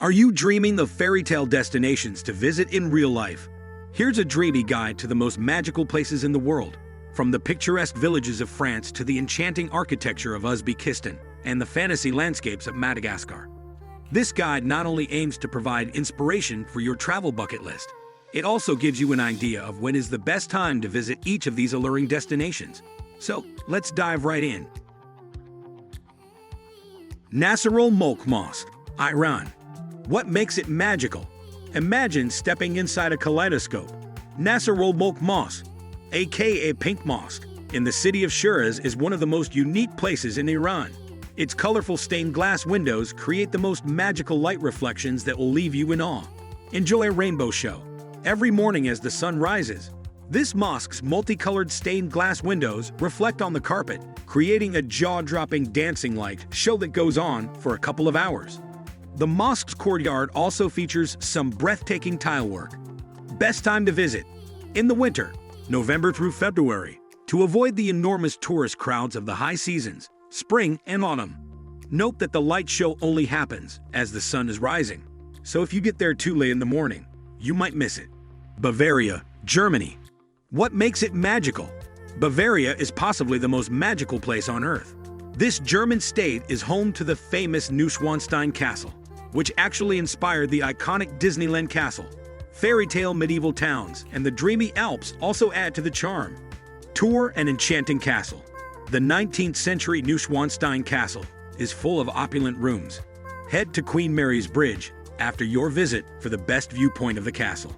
Are you dreaming of fairy tale destinations to visit in real life? Here's a dreamy guide to the most magical places in the world, from the picturesque villages of France to the enchanting architecture of Uzbekistan and the fantasy landscapes of Madagascar. This guide not only aims to provide inspiration for your travel bucket list, it also gives you an idea of when is the best time to visit each of these alluring destinations. So, let's dive right in. Magical Mosque, Iran. What makes it magical? Imagine stepping inside a kaleidoscope. Magical Mosque, aka Pink Mosque, in the city of Shiraz is one of the most unique places in Iran. Its colorful stained glass windows create the most magical light reflections that will leave you in awe. Enjoy a rainbow show every morning as the sun rises. This mosque's multicolored stained glass windows reflect on the carpet, creating a jaw-dropping dancing light show that goes on for a couple of hours. The mosque's courtyard also features some breathtaking tile work. Best time to visit: in the winter, November through February, to avoid the enormous tourist crowds of the high seasons, spring and autumn. Note that the light show only happens as the sun is rising, so if you get there too late in the morning, you might miss it. Bavaria, Germany. What makes it magical? Bavaria is possibly the most magical place on Earth. This German state is home to the famous Neuschwansteincastle, which actually inspired the iconic Disneyland castle. Fairy tale medieval towns and the dreamy Alps also add to the charm. Tour an enchanting castle. The 19th century Neuschwansteincastle is full of opulent rooms. Head to Queen Mary's Bridge after your visit for the best viewpoint of the castle.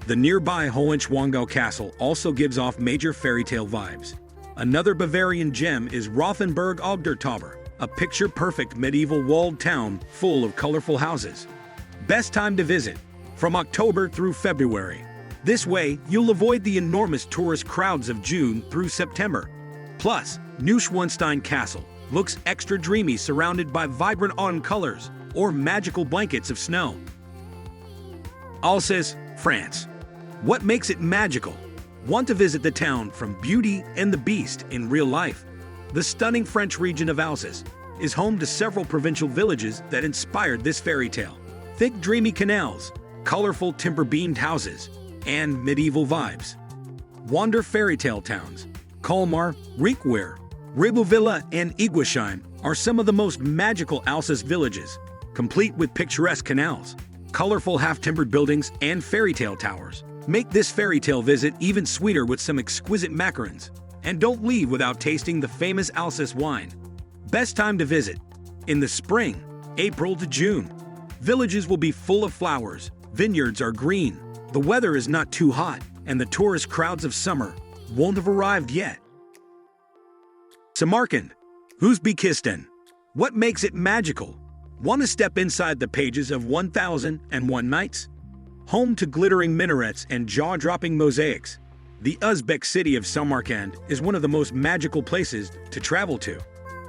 The nearby Hohenschwangau Castle also gives off major fairy tale vibes. Another Bavarian gem is Rothenburgobdertauber, a picture-perfect medieval walled town full of colorful houses. Best time to visit: from October through February. This way, you'll avoid the enormous tourist crowds of June through September. Plus, Neuschwansteincastle looks extra dreamy surrounded by vibrant autumn colors or magical blankets of snow. Alsace, France. What makes it magical? Want to visit the town from Beauty and the Beast in real life? The stunning French region of Alsace is home to several provincial villages that inspired this fairy tale. Thick dreamy canals, colorful timber-beamed houses, and medieval vibes. Wander fairy tale towns. Colmar, Reekweer, Ribeauvillé, and Iguisheim are some of the most magical Alsace villages, complete with picturesque canals, colorful half-timbered buildings, and fairy tale towers. Make this fairy tale visit even sweeter with some exquisite macarons. And don't leave without tasting the famous Alsace wine. Best time to visit: in the spring, April to June. Villages will be full of flowers, vineyards are green, the weather is not too hot, and the tourist crowds of summer won't have arrived yet. Samarkand, Uzbekistan. What makes it magical? Want to step inside the pages of 1001 Nights? Home to glittering minarets and jaw-dropping mosaics, the Uzbek city of Samarkand is one of the most magical places to travel to.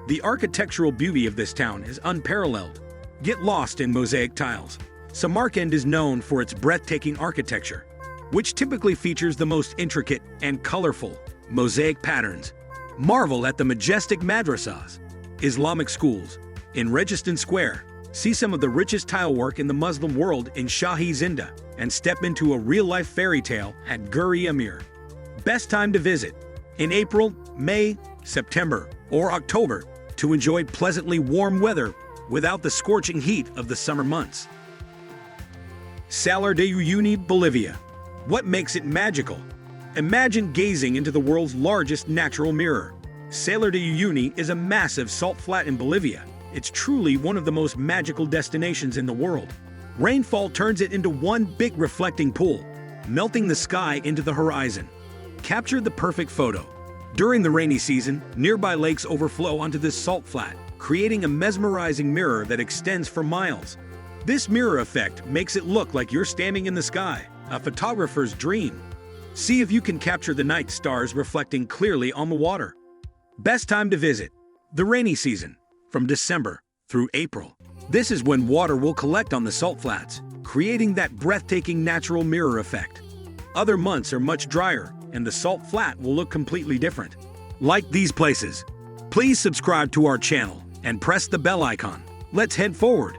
The architectural beauty of this town is unparalleled. Get lost in mosaic tiles. Samarkand is known for its breathtaking architecture, which typically features the most intricate and colorful mosaic patterns. Marvel at the majestic madrasas, Islamic schools. In Registan Square, see some of the richest tile work in the Muslim world in Shahi Zinda, and step into a real-life fairy tale at göreme. Best time to visit: in April, May, September, or October to enjoy pleasantly warm weather without the scorching heat of the summer months. Salardeuyuni, Bolivia. What makes it magical? Imagine gazing into the world's largest natural mirror. Salardeuyuni is a massive salt flat in Bolivia. It's truly one of the most magical destinations in the world. Rainfall turns it into one big reflecting pool, melting the sky into the horizon. Capture the perfect photo. During the rainy season, nearby lakes overflow onto this salt flat, creating a mesmerizing mirror that extends for miles. This mirror effect makes it look like you're standing in the sky, a photographer's dream. See if you can capture the night stars reflecting clearly on the water. Best time to visit: the rainy season, from December through April. This is when water will collect on the salt flats, creating that breathtaking natural mirror effect. Other months are much drier, and the salt flat will look completely different. Like these places, please subscribe to our channel and press the bell icon. Let's head forward.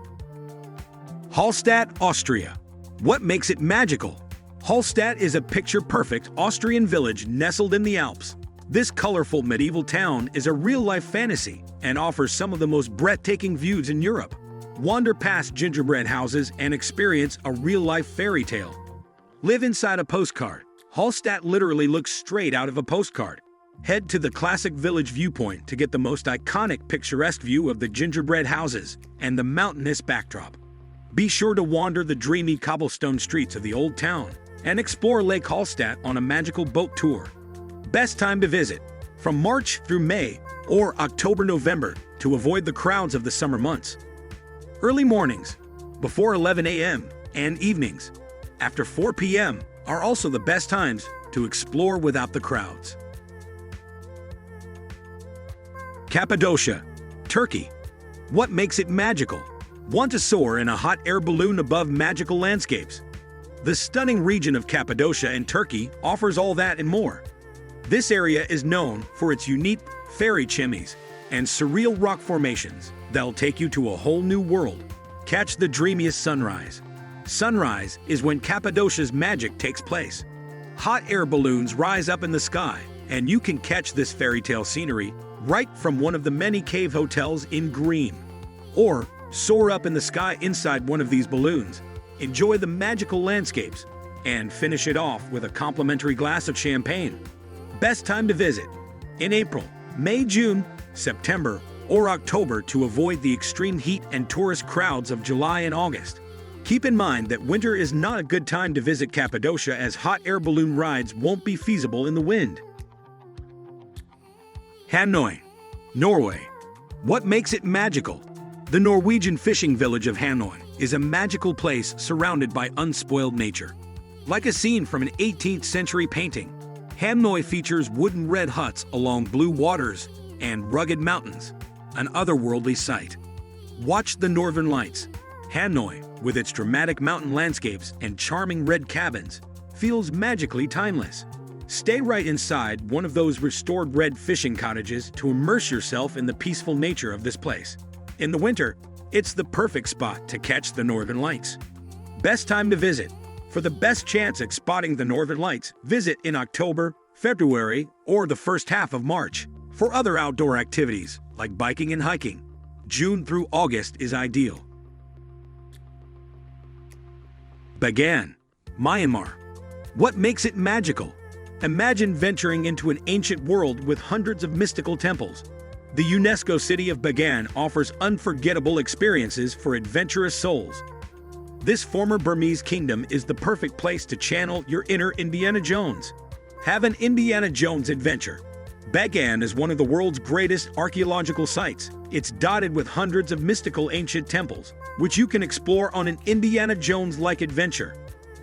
Hallstatt, Austria. What makes it magical? Hallstatt is a picture-perfect Austrian village nestled in the Alps. This colorful medieval town is a real-life fantasy and offers some of the most breathtaking views in Europe. Wander past gingerbread houses and experience a real-life fairy tale. Live inside a postcard. Hallstatt literally looks straight out of a postcard. Head to the classic village viewpoint to get the most iconic picturesque view of the gingerbread houses and the mountainous backdrop. Be sure to wander the dreamy cobblestone streets of the old town and explore Lake Hallstatt on a magical boat tour. Best time to visit: from March through May or October-November to avoid the crowds of the summer months. Early mornings, before 11 a.m., and evenings, after 4 p.m., are also the best times to explore without the crowds. Cappadocia, Turkey. What makes it magical? Want to soar in a hot air balloon above magical landscapes? The stunning region of Cappadocia in Turkey offers all that and more. This area is known for its unique fairy chimneys and surreal rock formations that'll take you to a whole new world. Catch the dreamiest sunrise. Sunrise is when Cappadocia's magic takes place. Hot air balloons rise up in the sky, and you can catch this fairy tale scenery right from one of the many cave hotels in Green. Or soar up in the sky inside one of these balloons, enjoy the magical landscapes, and finish it off with a complimentary glass of champagne. Best time to visit: in April, May, June, September, or October to avoid the extreme heat and tourist crowds of July and August. Keep in mind that winter is not a good time to visit Cappadocia, as hot air balloon rides won't be feasible in the wind. Hamnoy, Norway. What makes it magical? The Norwegian fishing village of Hamnoy is a magical place surrounded by unspoiled nature. Like a scene from an 18th century painting, Hamnoy features wooden red huts along blue waters and rugged mountains, an otherworldly sight. Watch the Northern Lights. Hamnoy, with its dramatic mountain landscapes and charming red cabins, feels magically timeless. Stay right inside one of those restored red fishing cottages to immerse yourself in the peaceful nature of this place. In the winter, it's the perfect spot to catch the Northern Lights. Best time to visit: for the best chance at spotting the Northern Lights, visit in October, February, or the first half of March. For other outdoor activities, like biking and hiking, June through August is ideal. Bagan, Myanmar. What makes it magical? Imagine venturing into an ancient world with hundreds of mystical temples. The UNESCO city of Bagan offers unforgettable experiences for adventurous souls. This former Burmese kingdom is the perfect place to channel your inner Indiana Jones. Have an Indiana Jones adventure. Bagan is one of the world's greatest archaeological sites. It's dotted with hundreds of mystical ancient temples, which you can explore on an Indiana Jones-like adventure.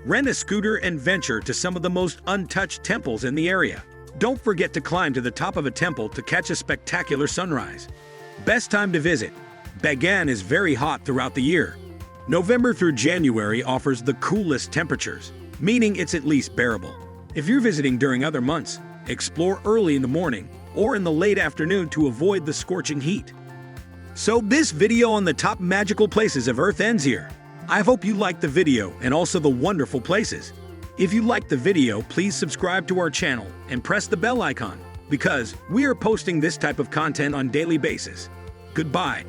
Rent a scooter and venture to some of the most untouched temples in the area. Don't forget to climb to the top of a temple to catch a spectacular sunrise. Best time to visit: Bagan is very hot throughout the year. November through January offers the coolest temperatures, meaning it's at least bearable. If you're visiting during other months, explore early in the morning or in the late afternoon to avoid the scorching heat. So this video on the top magical places of Earth ends here. I hope you liked the video and also the wonderful places. If you liked the video, please subscribe to our channel and press the bell icon, because we are posting this type of content on a daily basis. Goodbye.